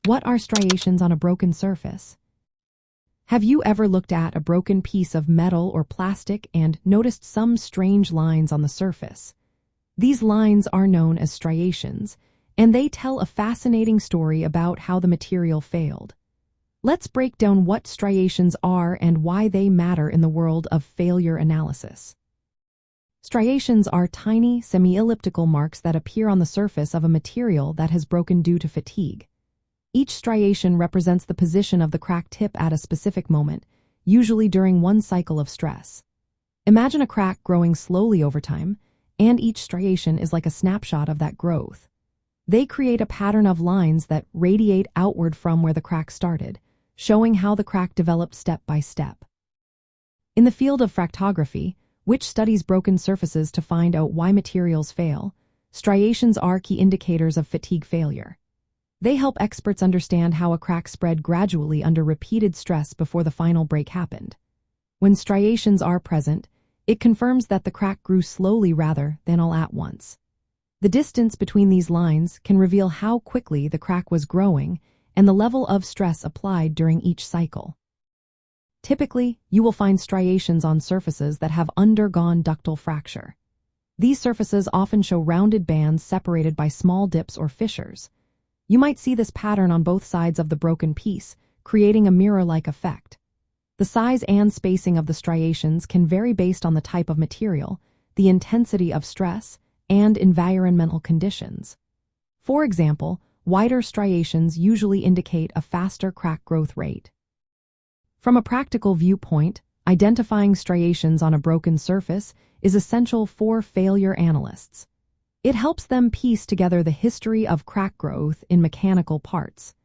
What are striations on a broken surface? Have you ever looked at a broken piece of metal or plastic and noticed some strange lines on the surface? These lines are known as striations, and they tell a fascinating story about how the material failed. Let's break down what striations are and why they matter in the world of failure analysis. Striations are tiny, semi-elliptical marks that appear on the surface of a material that has broken due to fatigue. Each striation represents the position of the crack tip at a specific moment, usually during one cycle of stress. Imagine a crack growing slowly over time, and each striation is like a snapshot of that growth. They create a pattern of lines that radiate outward from where the crack started, showing how the crack developed step by step. In the field of fractography, which studies broken surfaces to find out why materials fail, striations are key indicators of fatigue failure. They help experts understand how a crack spread gradually under repeated stress before the final break happened. When striations are present, it confirms that the crack grew slowly rather than all at once. The distance between these lines can reveal how quickly the crack was growing and the level of stress applied during each cycle. Typically, you will find striations on surfaces that have undergone ductile fracture. These surfaces often show rounded bands separated by small dips or fissures. You might see this pattern on both sides of the broken piece, creating a mirror-like effect. The size and spacing of the striations can vary based on the type of material, the intensity of stress, and environmental conditions. For example, wider striations usually indicate a faster crack growth rate. From a practical viewpoint, identifying striations on a broken surface is essential for failure analysts. It helps them piece together the history of crack growth in mechanical parts.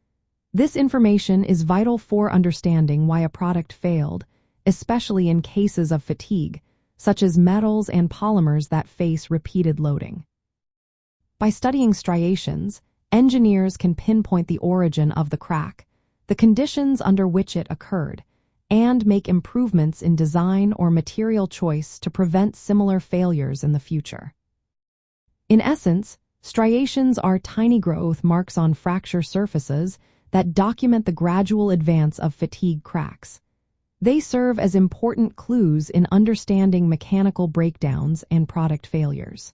This information is vital for understanding why a product failed, especially in cases of fatigue, such as metals and polymers that face repeated loading. By studying striations, engineers can pinpoint the origin of the crack, the conditions under which it occurred, and make improvements in design or material choice to prevent similar failures in the future. In essence, striations are tiny growth marks on fracture surfaces that document the gradual advance of fatigue cracks. They serve as important clues in understanding mechanical breakdowns and product failures.